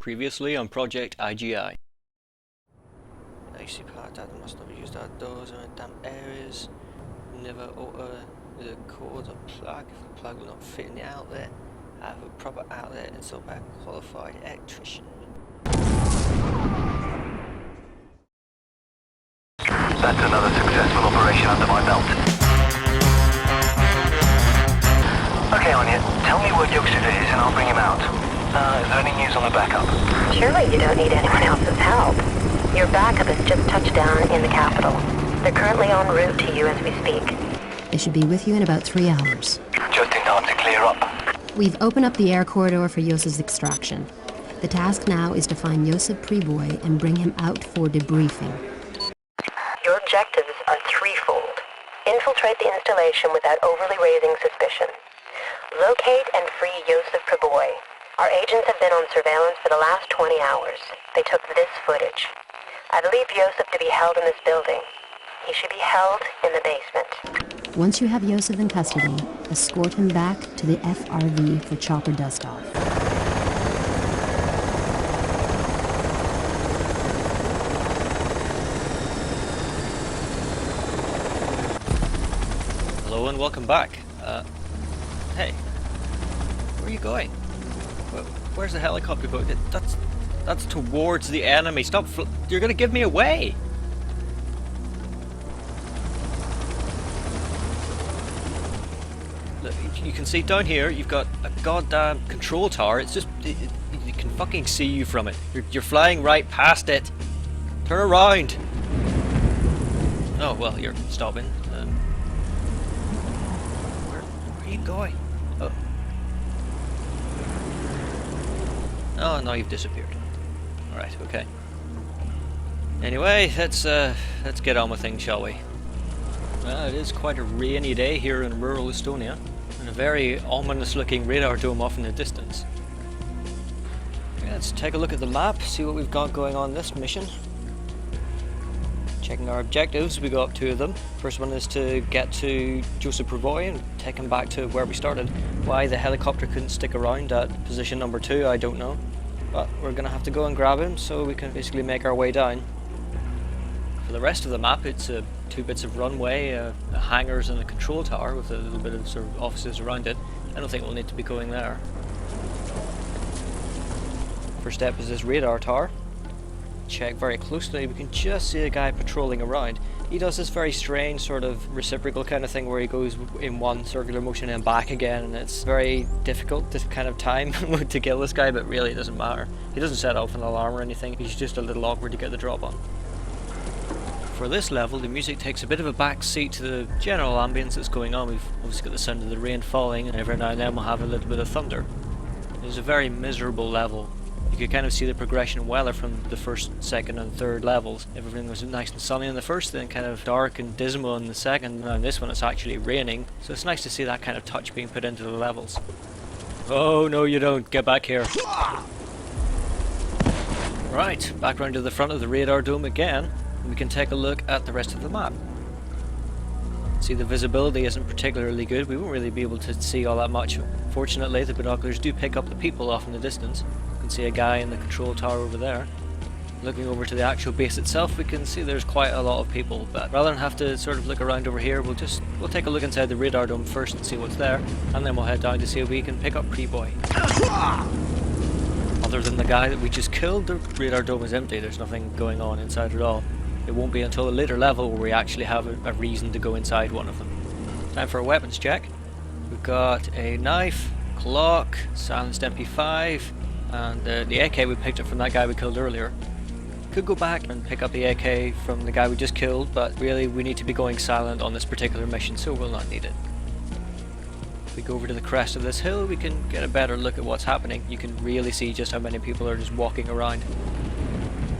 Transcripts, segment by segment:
Previously on Project IGI. AC power data must not be used outdoors or in damp areas. Never alter the cord or plug if the plug will not fit in the outlet. Have a proper outlet installed by a qualified electrician. That's another successful operation under my belt. Okay, Anya, tell me where Josef is and I'll bring him out. Is there any news on the backup? Surely you don't need anyone else's help. Your backup has just touched down in the capital. They're currently en route to you as we speak. They should be with you in about 3 hours. Just in time to clear up. We've opened up the air corridor for Josef's extraction. The task now is to find Josef Priboi and bring him out for debriefing. Your objectives are threefold. Infiltrate the installation without overly raising suspicion. Locate and free Josef Priboi. Our agents have been on surveillance for the last 20 hours. They took this footage. I believe Josef to be held in this building. He should be held in the basement. Once you have Josef in custody, escort him back to the FRV for chopper dust-off. Hello and welcome back. Hey, where are you going? Where's the helicopter going? That's towards the enemy. Stop! You're gonna give me away. Look, you can see down here. You've got a goddamn control tower. It's just you can fucking see you from it. You're flying right past it. Turn around. Oh well, you're stopping. Where are you going? Oh. Oh, now you've disappeared. Alright, okay. Anyway, let's get on with things, shall we? Well, it is quite a rainy day here in rural Estonia, and a very ominous looking radar dome off in the distance. Yeah, let's take a look at the map, see what we've got going on this mission. Checking our objectives, we got 2 of them. First one is to get to Josef Priboi and take him back to where we started. Why the helicopter couldn't stick around at position number 2, I don't know. But we're going to have to go and grab him so we can basically make our way down. For the rest of the map, it's 2 bits of runway, hangars and a control tower with a little bit of sort of offices around it. I don't think we'll need to be going there. First step is this radar tower. Check very closely, we can just see a guy patrolling around. He does this very strange sort of reciprocal kind of thing where he goes in one circular motion and back again, and it's very difficult to kind of time to kill this guy, but really it doesn't matter. He doesn't set off an alarm or anything, he's just a little awkward to get the drop on. For this level, the music takes a bit of a back seat to the general ambience that's going on. We've obviously got the sound of the rain falling, and every now and then we'll have a little bit of thunder. It's a very miserable level. You can kind of see the progression weather from the first, second and third levels. Everything was nice and sunny in the first, then kind of dark and dismal in the second, and in this one it's actually raining, so it's nice to see that kind of touch being put into the levels. Oh no you don't, get back here. Right, back round to the front of the radar dome again, and we can take a look at the rest of the map. See, the visibility isn't particularly good, we won't really be able to see all that much. Fortunately the binoculars do pick up the people off in the distance. See a guy in the control tower over there. Looking over to the actual base itself, we can see there's quite a lot of people, but rather than have to sort of look around over here, we'll take a look inside the radar dome first and see what's there, and then we'll head down to see if we can pick up Priboi. Other than the guy that we just killed, the radar dome is empty. There's nothing going on inside at all. It won't be until a later level where we actually have a reason to go inside one of them. Time for a weapons check. We've got a knife, clock, silenced MP5, and the AK we picked up from that guy we killed earlier. Could go back and pick up the AK from the guy we just killed, but really we need to be going silent on this particular mission, so we'll not need it. If we go over to the crest of this hill, we can get a better look at what's happening. You can really see just how many people are just walking around.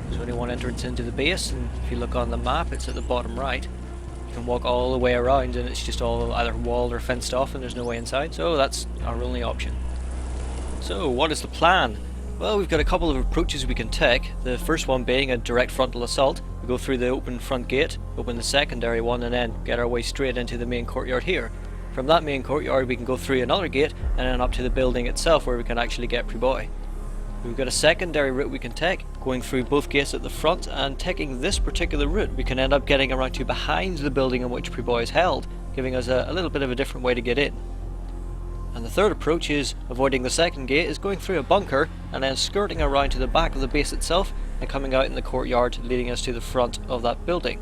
There's only one entrance into the base, and if you look on the map, it's at the bottom right. You can walk all the way around and it's just all either walled or fenced off and there's no way inside, so that's our only option. So, what is the plan? Well, we've got a couple of approaches we can take. The first one being a direct frontal assault. We go through the open front gate, open the secondary one, and then get our way straight into the main courtyard here. From that main courtyard we can go through another gate and then up to the building itself where we can actually get Priboi. We've got a secondary route we can take, going through both gates at the front, and taking this particular route we can end up getting around to behind the building in which Priboi is held, giving us a little bit of a different way to get in. And the third approach is avoiding the second gate, is going through a bunker and then skirting around to the back of the base itself and coming out in the courtyard, leading us to the front of that building.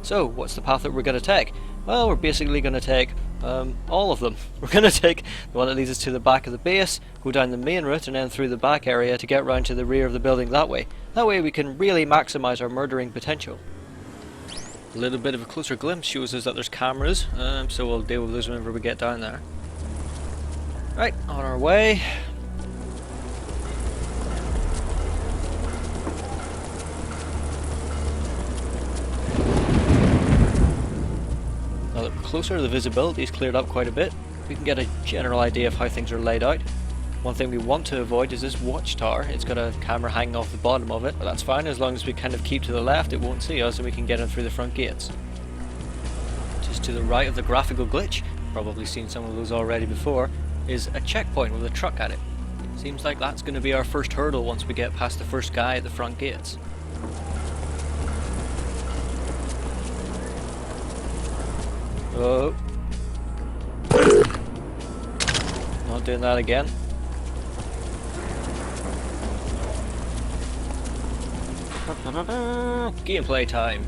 So what's the path that we're going to take? Well, we're basically going to take all of them. We're going to take the one that leads us to the back of the base, go down the main route and then through the back area to get round to the rear of the building that way. That way we can really maximise our murdering potential. A little bit of a closer glimpse shows us that there's cameras, so we'll deal with those whenever we get down there. Right, on our way. Now that we're closer, the visibility is cleared up quite a bit. We can get a general idea of how things are laid out. One thing we want to avoid is this watchtower. It's got a camera hanging off the bottom of it, but that's fine as long as we kind of keep to the left, it won't see us and we can get in through the front gates. Just to the right of the graphical glitch, probably seen some of those already before, is a checkpoint with a truck at it. Seems like that's going to be our first hurdle once we get past the first guy at the front gates. Oh. Not doing that again. Gameplay time.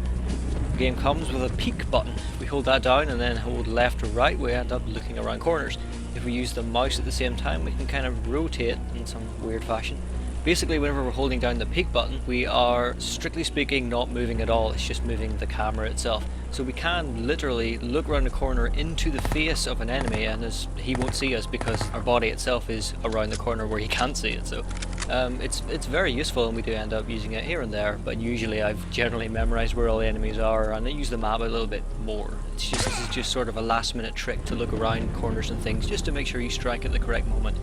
The game comes with a peek button. If we hold that down and then hold left or right, we end up looking around corners. If we use the mouse at the same time, we can kind of rotate in some weird fashion. Basically, whenever we're holding down the peek button, we are, strictly speaking, not moving at all. It's just moving the camera itself. So we can literally look around the corner into the face of an enemy, and he won't see us because our body itself is around the corner where he can't see it. So it's very useful, and we do end up using it here and there. But usually, I've generally memorized where all the enemies are, and I use the map a little bit more. This is just sort of a last-minute trick to look around corners and things, just to make sure you strike at the correct moment.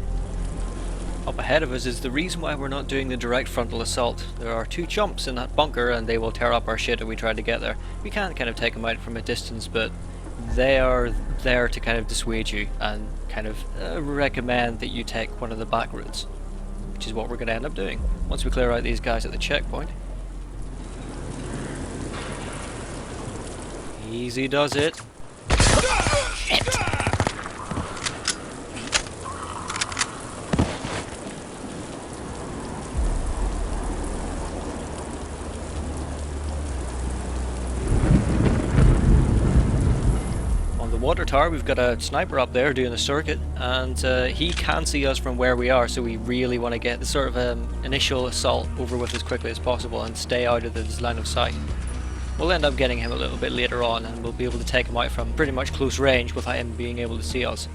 Up ahead of us is the reason why we're not doing the direct frontal assault. There are two chumps in that bunker and they will tear up our shit if we try to get there. We can kind of take them out from a distance, but they are there to kind of dissuade you and kind of recommend that you take one of the back routes, which is what we're going to end up doing once we clear out these guys at the checkpoint. Easy does it. Shit! Water tower, we've got a sniper up there doing a circuit, and he can see us from where we are, so we really want to get the sort of initial assault over with as quickly as possible and stay out of his line of sight. We'll end up getting him a little bit later on, and we'll be able to take him out from pretty much close range without him being able to see us.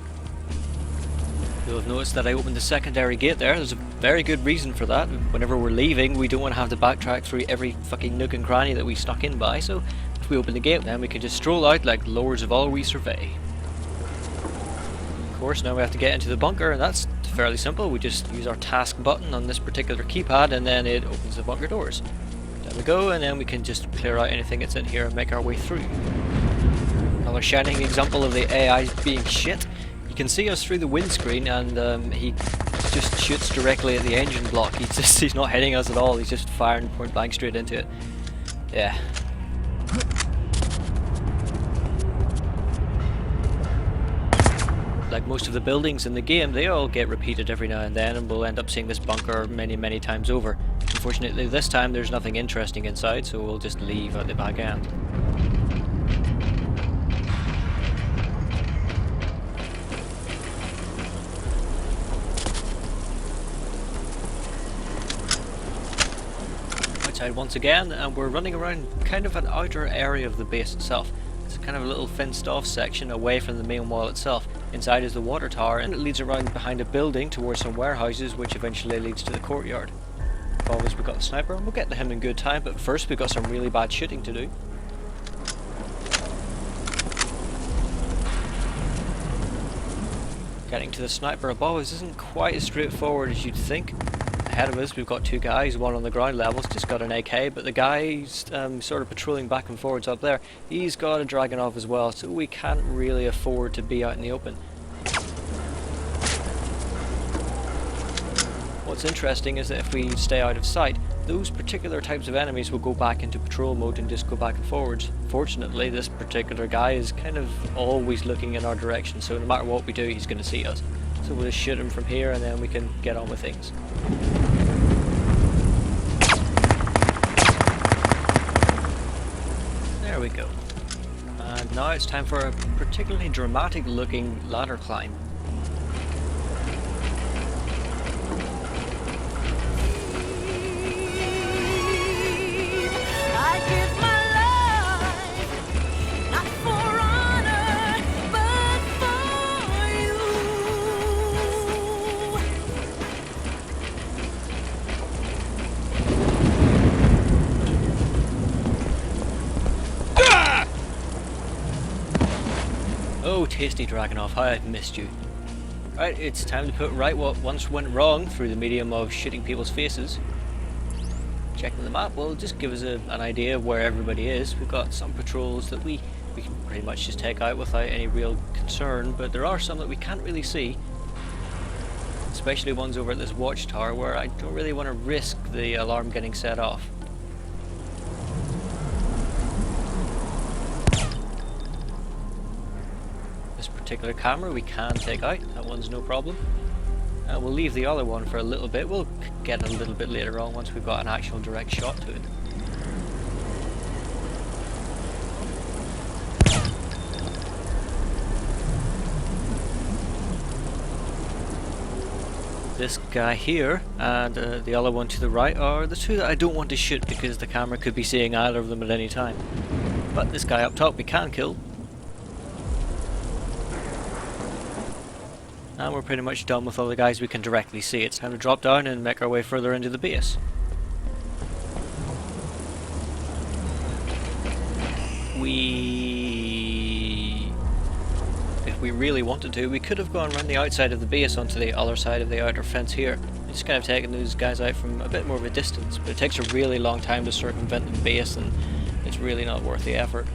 You'll have noticed that I opened the secondary gate there. There's a very good reason for that. Whenever we're leaving, we don't want to have to backtrack through every fucking nook and cranny that we snuck in by, so if we open the gate, then we can just stroll out like lords of all we survey. Of course, now we have to get into the bunker, and that's fairly simple. We just use our task button on this particular keypad, and then it opens the bunker doors. There we go, and then we can just clear out anything that's in here and make our way through. Another shining example of the AI being shit. You can see us through the windscreen, and he just shoots directly at the engine block. He's not hitting us at all. He's just firing point blank straight into it. Yeah. Like most of the buildings in the game, they all get repeated every now and then, and we'll end up seeing this bunker many times over. Unfortunately, this time there's nothing interesting inside, so we'll just leave at the back end. Outside once again, and we're running around kind of an outer area of the base itself. It's kind of a little fenced off section away from the main wall itself. Inside is the water tower, and it leads around behind a building towards some warehouses, which eventually leads to the courtyard. Above us we've got the sniper, and we'll get to him in good time, but first we've got some really bad shooting to do. Getting to the sniper above us isn't quite as straightforward as you'd think. Ahead of us we've got two guys, one on the ground level's just got an AK, but the guy's sort of patrolling back and forwards up there. He's got a Dragunov as well, so we can't really afford to be out in the open. What's what's interesting is that if we stay out of sight, those particular types of enemies will go back into patrol mode and just go back and forwards. Fortunately, this particular guy is kind of always looking in our direction, so no matter what we do, he's going to see us. So we'll just shoot him from here and then we can get on with things. There we go. And now it's time for a particularly dramatic looking ladder climb. Oh, tasty Dragunov, how I've missed you. Right, it's time to put right what once went wrong through the medium of shooting people's faces. Checking the map will just give us an idea of where everybody is. We've got some patrols that we can pretty much just take out without any real concern, but there are some that we can't really see. Especially ones over at this watchtower where I don't really want to risk the alarm getting set off. Particular camera we can take out, that one's no problem. We'll leave the other one for a little bit, we'll get it a little bit later on once we've got an actual direct shot to it. This guy here and the other one to the right are the two that I don't want to shoot because the camera could be seeing either of them at any time. But this guy up top we can kill. And we're pretty much done with all the guys we can directly see. It's time to drop down and make our way further into the base. If we really wanted to, we could have gone around the outside of the base onto the other side of the outer fence here. We're just kind of taking those guys out from a bit more of a distance, but it takes a really long time to circumvent the base and it's really not worth the effort.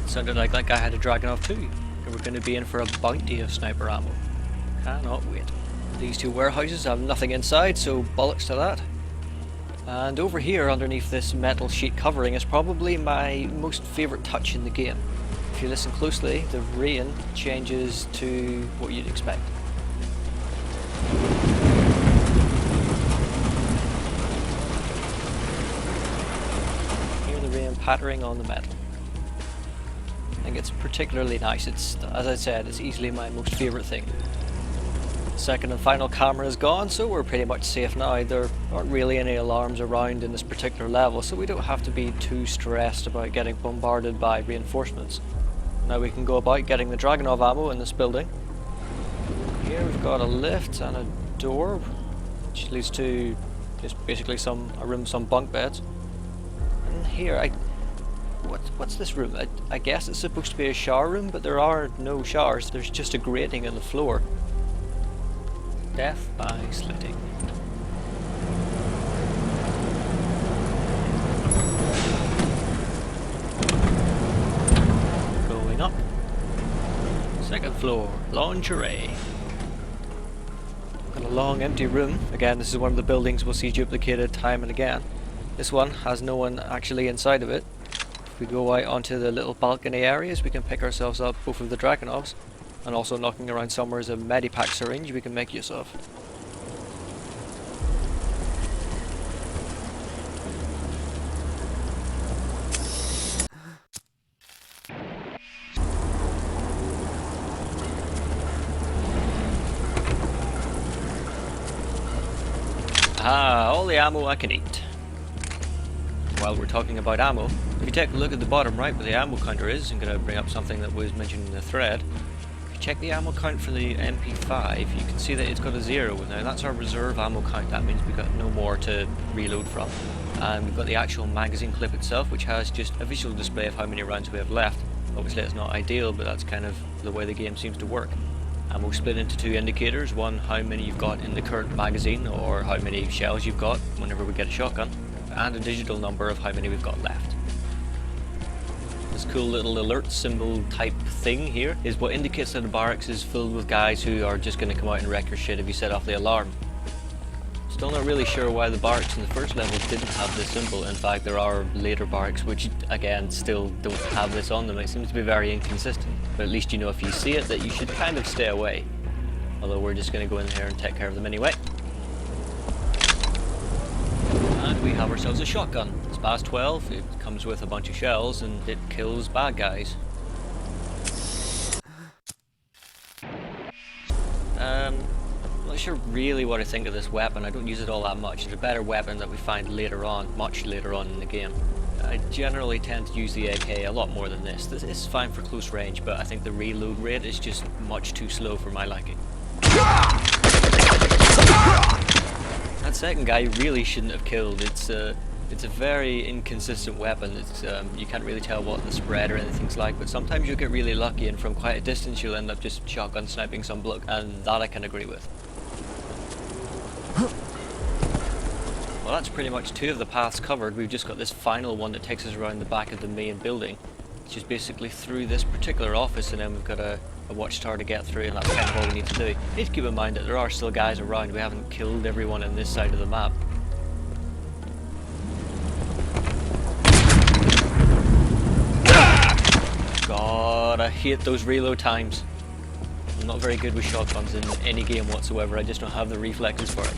Sounded like that guy had a Dragunov too. We're going to be in for a bounty of sniper ammo. Cannot wait. These two warehouses have nothing inside, so bollocks to that. And over here, underneath this metal sheet covering, is probably my most favourite touch in the game. If you listen closely, the rain changes to what you'd expect. Hear the rain pattering on the metal. I think it's particularly nice. It's, as I said, it's easily my most favourite thing. Second and final camera is gone, so we're pretty much safe now. There aren't really any alarms around in this particular level, so we don't have to be too stressed about getting bombarded by reinforcements. Now we can go about getting the Dragunov ammo in this building. Here we've got a lift and a door, which leads to just basically a room with some bunk beds. And here, what's this room? I guess it's supposed to be a shower room, but there are no showers. There's just a grating in the floor. Death by slitting. Going up. Second floor, lingerie. Got a long empty room. Again, this is one of the buildings we'll see duplicated time and again. This one has no one actually inside of it. If we go out onto the little balcony areas, we can pick ourselves up both of the Dragunovs, and also knocking around somewhere is a medipack syringe we can make use of. Ah, all the ammo I can eat. While we're talking about ammo, if you take a look at the bottom right where the ammo counter is, I'm going to bring up something that was mentioned in the thread. If you check the ammo count for the MP5, you can see that it's got a 0. Now that's our reserve ammo count, that means we've got no more to reload from. And we've got the actual magazine clip itself, which has just a visual display of how many rounds we have left. Obviously it's not ideal, but that's kind of the way the game seems to work. Ammo split into two indicators, one how many you've got in the current magazine, or how many shells you've got whenever we get a shotgun, and a digital number of how many we've got left. The This cool little alert symbol type thing here is what indicates that the barracks is filled with guys who are just going to come out and wreck your shit if you set off the alarm. Still not really sure why the barracks in the first level didn't have this symbol. In fact, there are later barracks which, again, still don't have this on them. It seems to be very inconsistent. But at least you know if you see it that you should kind of stay away. Although we're just going to go in here and take care of them anyway. And we have ourselves a shotgun. It's past 12, it comes with a bunch of shells, and it kills bad guys. I'm not sure really what I think of this weapon. I don't use it all that much. It's a better weapon that we find later on, much later on in the game. I generally tend to use the AK a lot more than this. This is fine for close range, but I think the reload rate is just much too slow for my liking. That second guy really shouldn't have killed. It's a very inconsistent weapon. It's you can't really tell what the spread or anything's like, but sometimes you'll get really lucky and from quite a distance you'll end up just shotgun sniping some bloke, and that I can agree with. Well, that's pretty much two of the paths covered. We've just got this final one that takes us around the back of the main building, which is basically through this particular office, and then we've got a watchtower to get through, and that's kind of all we need to do. Need to keep in mind that there are still guys around. We haven't killed everyone on this side of the map. God, I hate those reload times. I'm not very good with shotguns in any game whatsoever. I just don't have the reflexes for it.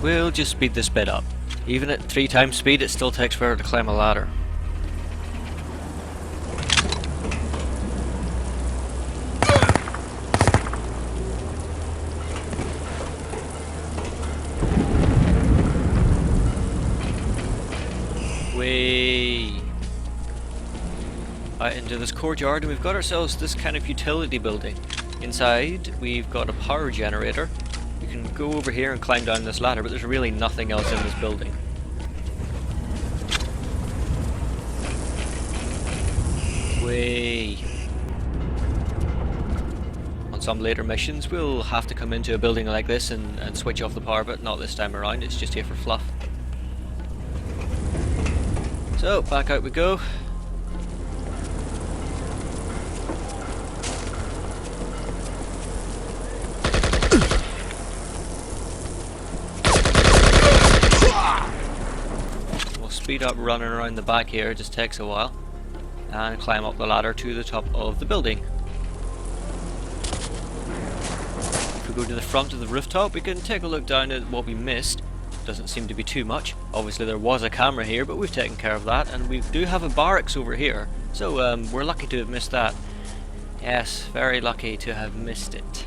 We'll just speed this bit up. Even at 3 times speed, it still takes forever to climb a ladder. Way out into this courtyard, and we've got ourselves this kind of utility building. Inside, we've got a power generator. You can go over here and climb down this ladder, but there's really nothing else in this building. Way. On some later missions, we'll have to come into a building like this and switch off the power, but not this time around. It's just here for fluff. So, back out we go. We'll speed up running around the back here, it just takes a while. And climb up the ladder to the top of the building. If we go to the front of the rooftop, we can take a look down at what we missed. Doesn't seem to be too much. Obviously there was a camera here, but we've taken care of that, and we do have a barracks over here, so we're lucky to have missed that. Yes, very lucky to have missed it.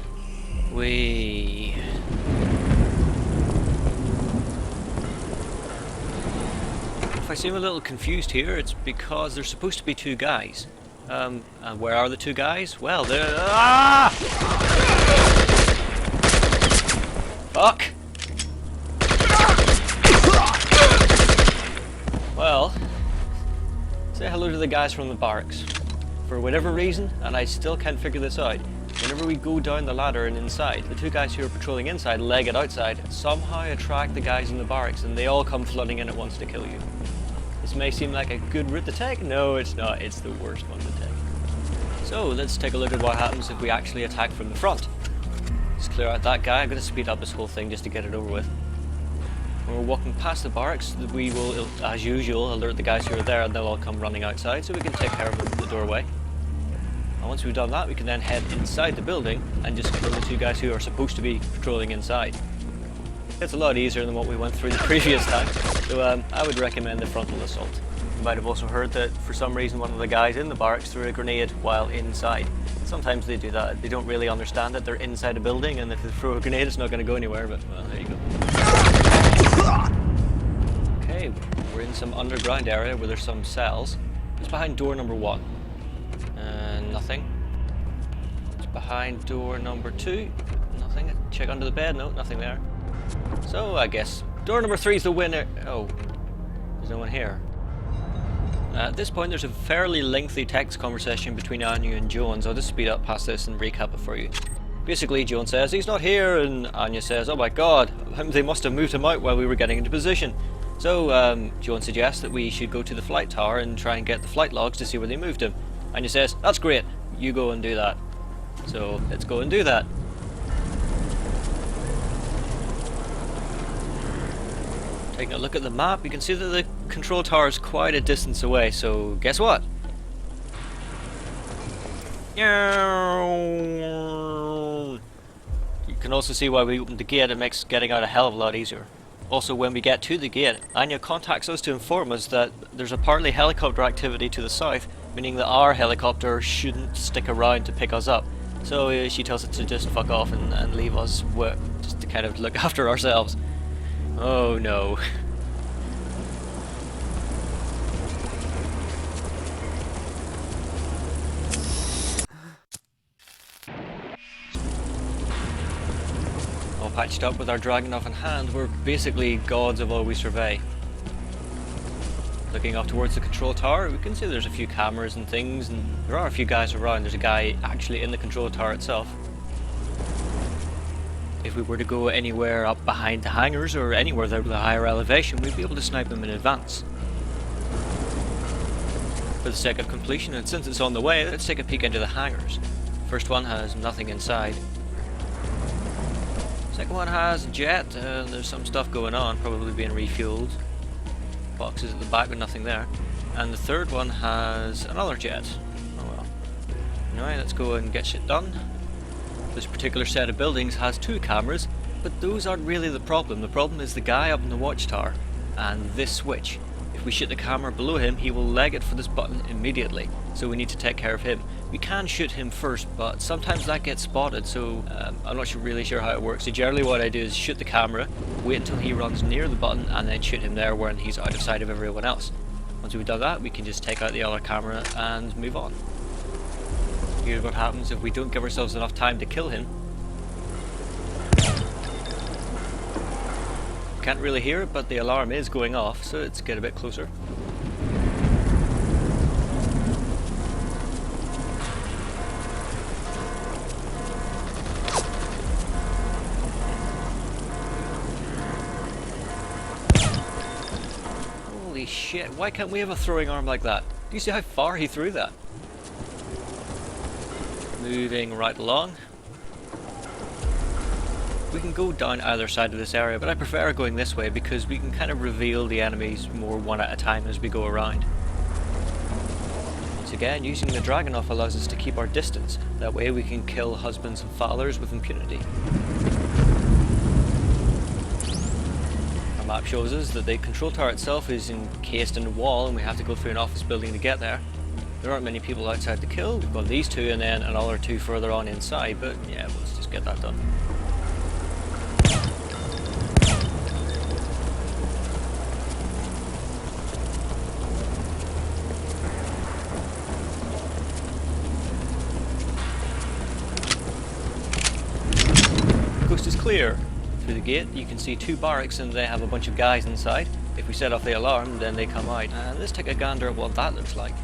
If I seem a little confused here, it's because there's supposed to be 2 guys. And where are the 2 guys? Well, they're... Ah! Fuck! Well, say hello to the guys from the barracks. For whatever reason, and I still can't figure this out, whenever we go down the ladder and inside, the 2 guys who are patrolling inside leg it outside, somehow attract the guys in the barracks, and they all come flooding in at once to kill you. This may seem like a good route to take. No, it's not. It's the worst one to take. So let's take a look at what happens if we actually attack from the front. Let's clear out that guy. I'm going to speed up this whole thing just to get it over with. When we're walking past the barracks, we will, as usual, alert the guys who are there, and they'll all come running outside so we can take care of the doorway. And once we've done that, we can then head inside the building and just kill the 2 guys who are supposed to be patrolling inside. It's a lot easier than what we went through the previous time, so I would recommend the frontal assault. You might have also heard that for some reason one of the guys in the barracks threw a grenade while inside. Sometimes they do that. They don't really understand that they're inside a building, and if they throw a grenade it's not going to go anywhere, but well, there you go. Okay, we're in some underground area where there's some cells. It's behind door number 1. Nothing. It's behind door number 2. Nothing. Check under the bed. No, nothing there. So I guess door number 3 is the winner. Oh, there's no one here. At this point there's a fairly lengthy text conversation between Anya and Jones. I'll just speed up past this and recap it for you. Basically, Jones says he's not here, and Anya says, oh my god, they must have moved him out while we were getting into position. So Joan suggests that we should go to the flight tower and try and get the flight logs to see where they moved him. Anya says, that's great, you go and do that. So let's go and do that. Taking a look at the map, you can see that the control tower is quite a distance away, so guess what? You can also see why we opened the gate. It makes getting out a hell of a lot easier. Also, when we get to the gate, Anya contacts us to inform us that there's apparently helicopter activity to the south, meaning that our helicopter shouldn't stick around to pick us up. So she tells us to just fuck off and leave us just to kind of look after ourselves. Oh no. All patched up with our Dragunov in hand, we're basically gods of all we survey. Looking off towards the control tower, we can see there's a few cameras and things, and there are a few guys around. There's a guy actually in the control tower itself. If we were to go anywhere up behind the hangars or anywhere there with a higher elevation, we'd be able to snipe them in advance. For the sake of completion, and since it's on the way, let's take a peek into the hangars. First one has nothing inside. Second one has a jet, there's some stuff going on, probably being refueled. Boxes at the back with nothing there. And the third one has another jet. Oh well. Anyway, let's go and get shit done. This particular set of buildings has 2 cameras, but those aren't really the problem. The problem is the guy up in the watchtower and this switch. If we shoot the camera below him, he will leg it for this button immediately, so we need to take care of him. We can shoot him first, but sometimes that gets spotted, so I'm not really sure how it works. So generally what I do is shoot the camera, wait until he runs near the button, and then shoot him there when he's out of sight of everyone else. Once we've done that, we can just take out the other camera and move on. Here's what happens if we don't give ourselves enough time to kill him. Can't really hear it, but the alarm is going off, so let's get a bit closer. Holy shit, why can't we have a throwing arm like that? Do you see how far he threw that? Moving right along. We can go down either side of this area, but I prefer going this way because we can kind of reveal the enemies more one at a time as we go around. Once again, using the Dragunov allows us to keep our distance. That way we can kill husbands and fathers with impunity. Our map shows us that the control tower itself is encased in a wall and we have to go through an office building to get there. There aren't many people outside to kill. We've got these 2 and then another 2 further on inside, but yeah, let's just get that done. The coast is clear. Through the gate you can see 2 barracks and they have a bunch of guys inside. If we set off the alarm, then they come out. And let's take a gander at what that looks like.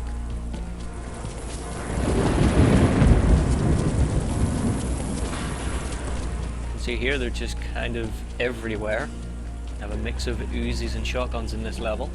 See here, they're just kind of everywhere. Have a mix of Uzis and shotguns in this level.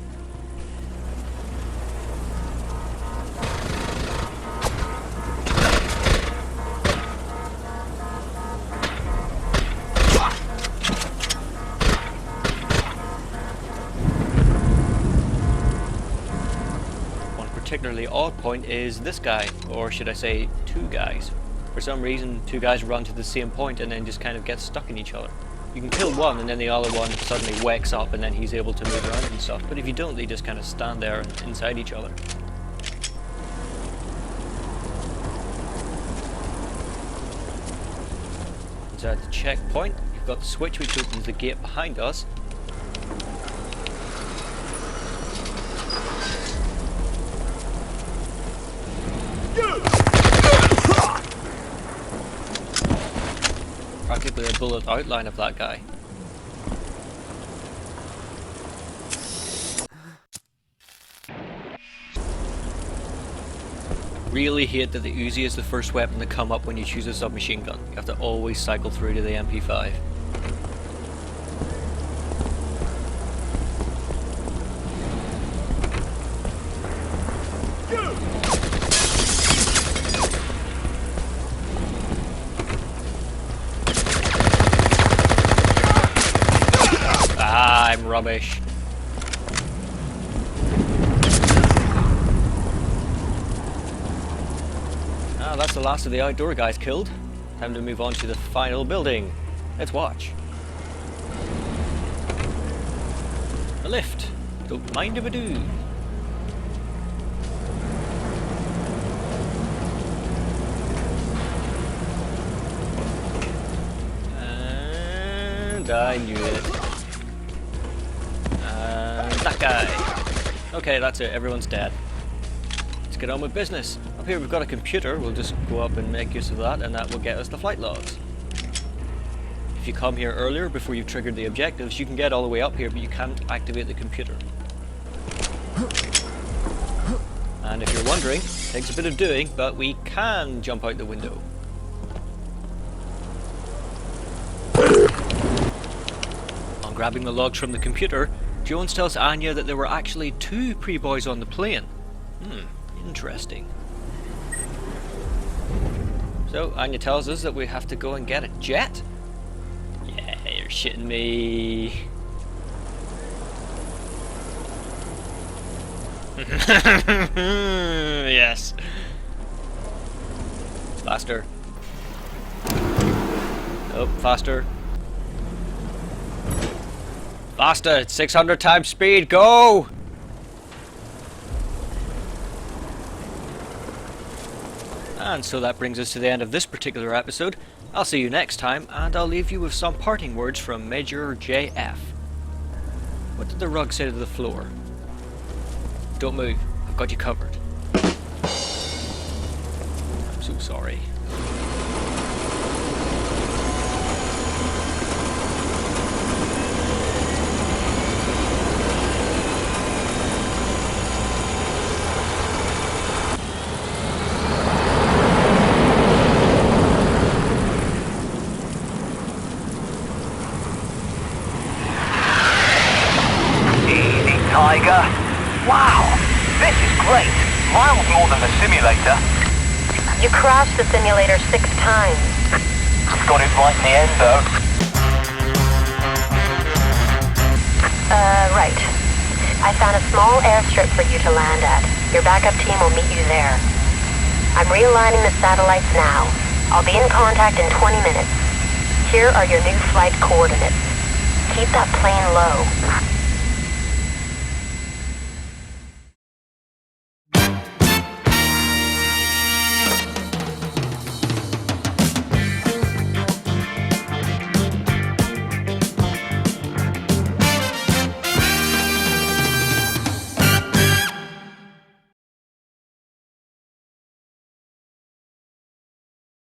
One particularly odd point is this guy, or should I say 2 guys. For some reason, 2 guys run to the same point and then just kind of get stuck in each other. You can kill one and then the other one suddenly wakes up and then he's able to move around and stuff, but if you don't, they just kind of stand there inside each other. Inside the checkpoint, you've got the switch which opens the gate behind us. Practically a bullet outline of that guy. Really hate that the Uzi is the first weapon to come up when you choose a submachine gun. You have to always cycle through to the MP5. Ah, I'm rubbish. Ah, that's the last of the outdoor guys killed. Time to move on to the final building. Let's watch. A lift. Don't mind if I do. And I knew it. And that guy. Okay, that's it. Everyone's dead. Let's get on with business. Up here we've got a computer. We'll just go up and make use of that, and that will get us the flight logs. If you come here earlier, before you've triggered the objectives, you can get all the way up here, but you can't activate the computer. And if you're wondering, it takes a bit of doing, but we can jump out the window. On grabbing the logs from the computer, Jones tells Anya that there were actually 2 Pribois on the plane. Interesting. So Anya tells us that we have to go and get a jet? Yeah, you're shitting me. Yes. Faster. Oh, faster. Faster, it's 600 times speed, go! And so that brings us to the end of this particular episode. I'll see you next time, and I'll leave you with some parting words from Major JF. What did the rug say to the floor? Don't move, I've got you covered. I'm so sorry. Tiger. Wow, this is great. Miles more than the simulator. You crashed the simulator 6 times. Got it right in the end, though. Right. I found a small airstrip for you to land at. Your backup team will meet you there. I'm realigning the satellites now. I'll be in contact in 20 minutes. Here are your new flight coordinates. Keep that plane low.